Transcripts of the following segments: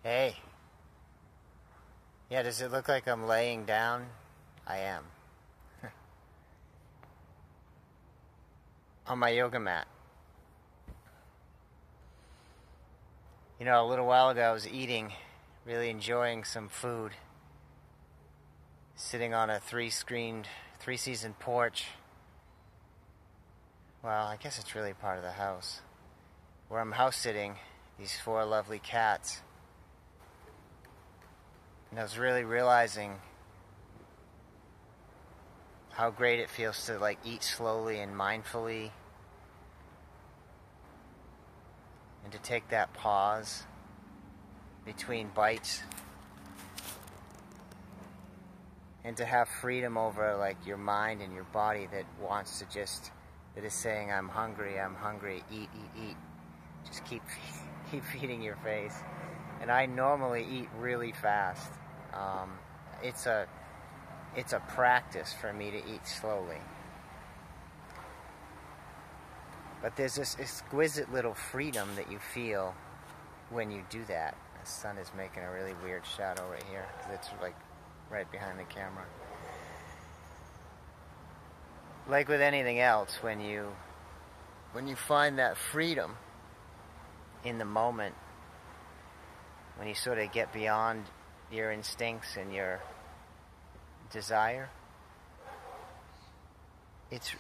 Hey. Yeah, does it look like I'm laying down? I am. On my yoga mat. You know, a little while ago I was eating, really enjoying some food, sitting on a three-season porch. Well, I guess it's really part of the house, where I'm house sitting these four lovely cats. And I was really realizing how great it feels to like eat slowly and mindfully, and to take that pause between bites, and to have freedom over like your mind and your body that wants to that is saying I'm hungry, eat, eat, eat. Just keep feeding your face. And I normally eat really fast. It's a practice for me to eat slowly. But there's this exquisite little freedom that you feel when you do that. The sun is making a really weird shadow right here, because it's like right behind the camera. Like with anything else, when you find that freedom in the moment, when you sort of get beyond your instincts and your desire, it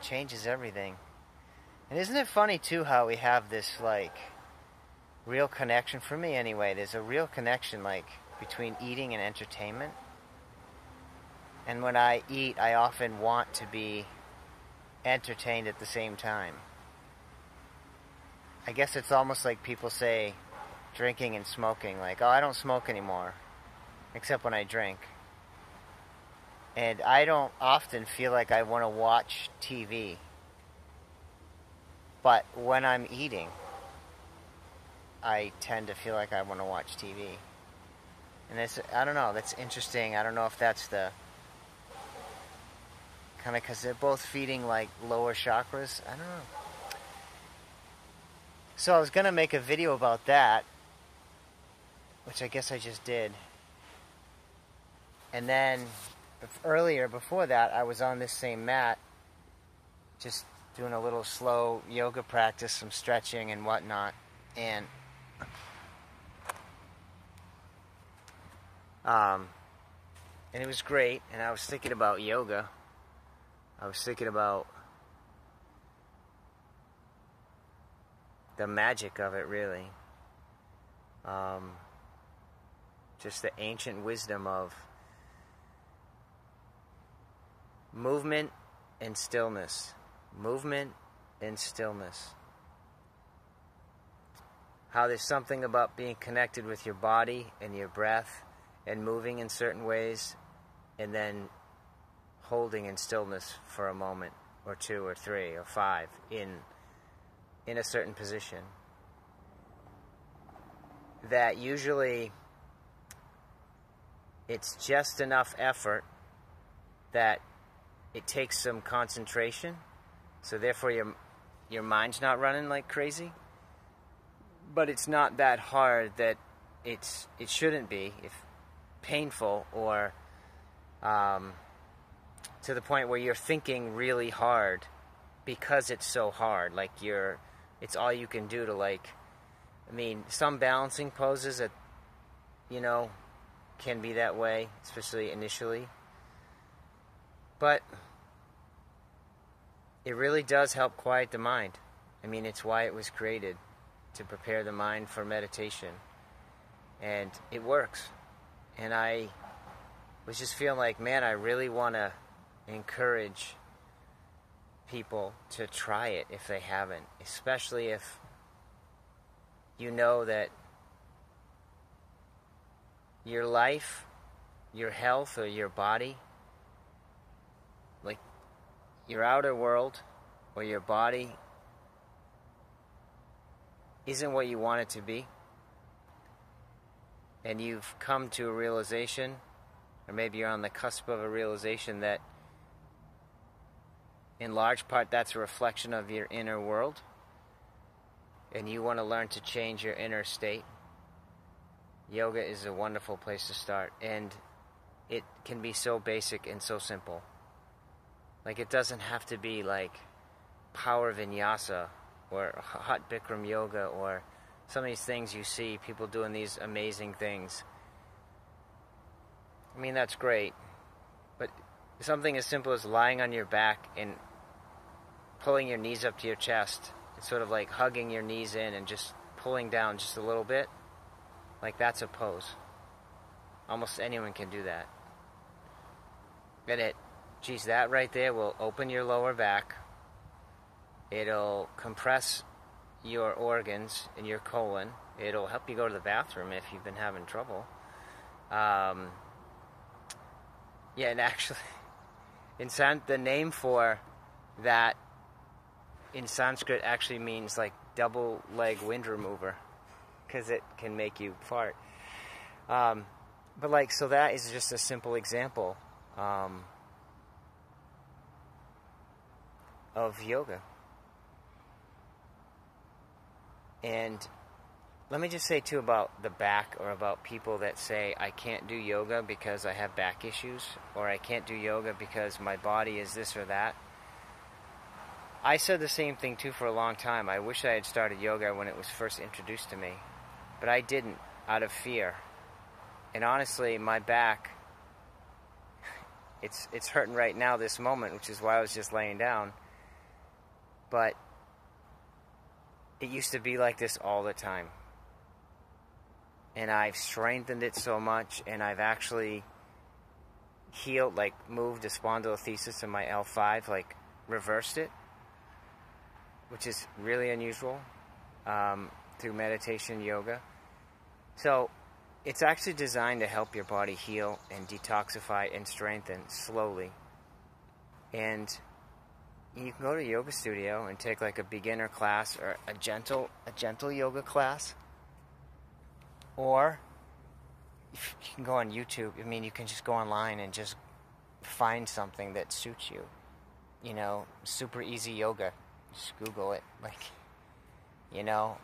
changes everything. And isn't it funny too how we have this like real connection, for me anyway, there's a real connection like between eating and entertainment. And when I eat, I often want to be entertained at the same time. I guess it's almost like people say drinking and smoking, like, oh, I don't smoke anymore, except when I drink. And I don't often feel like I want to watch TV. But when I'm eating, I tend to feel like I want to watch TV. And I don't know, that's interesting. I don't know if that's the kind of, because they're both feeding like lower chakras. I don't know. So I was going to make a video about that, which I guess I just did. And then earlier, before that, I was on this same mat, just doing a little slow yoga practice, some stretching and whatnot. And it was great. And I was thinking about yoga. I was thinking about the magic of it, really. Just the ancient wisdom of movement and stillness. Movement and stillness. How there's something about being connected with your body and your breath and moving in certain ways, and then holding in stillness for a moment or two or three or five in a certain position. That usually it's just enough effort that it takes some concentration, so therefore your mind's not running like crazy. But it's not that hard that it shouldn't be, if painful, or to the point where you're thinking really hard because it's so hard. Like it's all you can do to like, I mean, some balancing poses that, you know, can be that way, especially initially. But it really does help quiet the mind. I mean, it's why it was created, to prepare the mind for meditation. And it works. And I was just feeling like, man, I really want to encourage people to try it if they haven't, especially if you know that your life, your health, or your body, like your outer world or your body, isn't what you want it to be. And you've come to a realization, or maybe you're on the cusp of a realization, that in large part that's a reflection of your inner world, and you want to learn to change your inner state. yoga is a wonderful place to start, and it can be so basic and so simple. Like, it doesn't have to be like power vinyasa or hot Bikram yoga or some of these things you see people doing these amazing things. I mean, that's great, but something as simple as lying on your back and pulling your knees up to your chest, it's sort of like hugging your knees in and just pulling down just a little bit, like that's a pose. Almost anyone can do that. And geez, that right there will open your lower back. It'll compress your organs in your colon. It'll help you go to the bathroom if you've been having trouble. Yeah, and actually, the name for that in Sanskrit actually means like double leg wind remover, because it can make you fart. But like, so that is just a simple example of yoga. And let me just say too about the back, or about people that say I can't do yoga because I have back issues, or I can't do yoga because my body is this or that. I said the same thing too for a long time. I wish I had started yoga when it was first introduced to me, but I didn't, out of fear. And honestly, my back, it's hurting right now, this moment, which is why I was just laying down. But it used to be like this all the time. And I've strengthened it so much, and I've actually healed, like moved the spondylolisthesis in my L5, like reversed it, which is really unusual, through meditation, yoga. So it's actually designed to help your body heal and detoxify and strengthen slowly. And you can go to a yoga studio and take like a beginner class or a gentle yoga class. Or you can go on YouTube. I mean, you can just go online and just find something that suits you. You know, super easy yoga. Just Google it. Like, you know,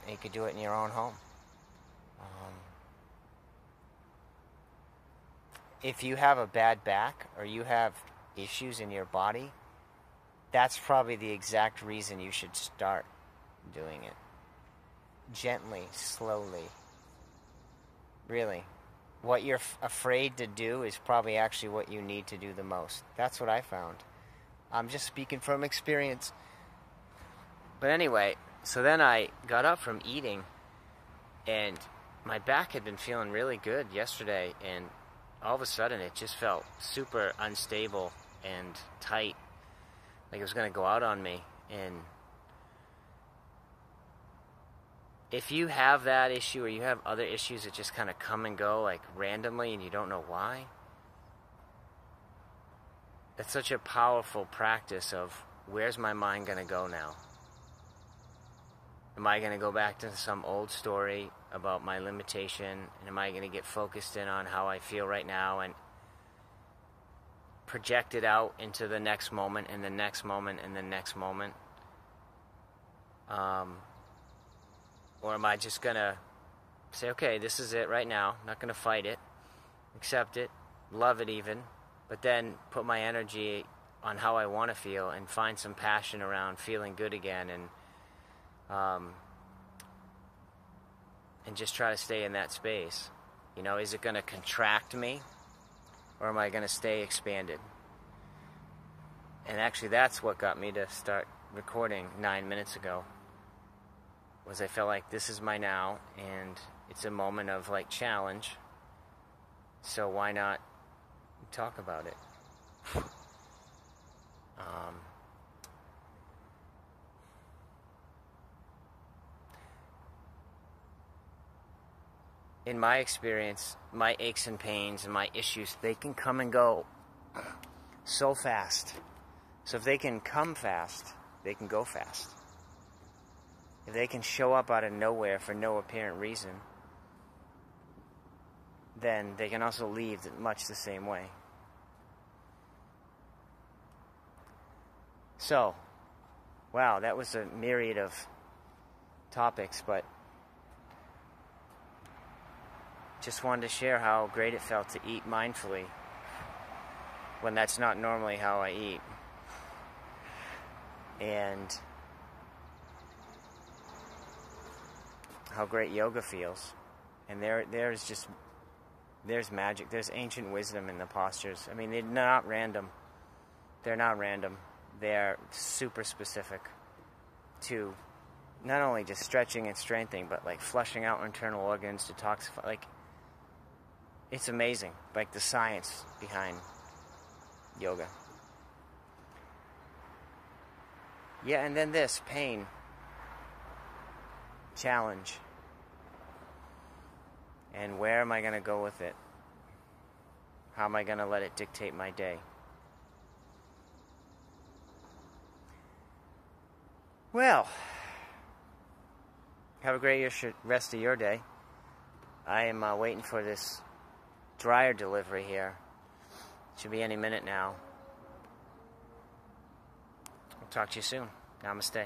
you could do it in your own home. If you have a bad back or you have issues in your body, that's probably the exact reason you should start doing it. Gently, slowly. Really. What you're afraid to do is probably actually what you need to do the most. That's what I found. I'm just speaking from experience. But anyway, so then I got up from eating, and my back had been feeling really good yesterday, and all of a sudden it just felt super unstable and tight, like it was going to go out on me. And if you have that issue, or you have other issues that just kind of come and go like randomly and you don't know why, that's such a powerful practice of, where's my mind going to go now? Am I going to go back to some old story about my limitation, and am I going to get focused in on how I feel right now and project it out into the next moment and the next moment and the next moment? Or am I just going to say, okay, this is it right now, I'm not going to fight it, accept it, love it even, but then put my energy on how I want to feel and find some passion around feeling good again, and just try to stay in that space. You know, is it going to contract me, or am I going to stay expanded? And actually, that's what got me to start recording 9 minutes ago, was I felt like this is my now, and it's a moment of like challenge, so why not talk about it? In my experience, my aches and pains and my issues, they can come and go so fast. So if they can come fast, they can go fast. If they can show up out of nowhere for no apparent reason, then they can also leave much the same way. So, wow, that was a myriad of topics, but just wanted to share how great it felt to eat mindfully when that's not normally how I eat. And how great yoga feels. And there's magic, there's ancient wisdom in the postures. I mean, they're not random. They're not random. They're super specific to not only just stretching and strengthening, but like flushing out internal organs, detoxify. Like, it's amazing, like the science behind yoga. Yeah, and then this, pain, challenge. And where am I going to go with it? How am I going to let it dictate my day? Well, have a great rest of your day. I am waiting for this dryer delivery here. Should be any minute now. I'll talk to you soon. Namaste.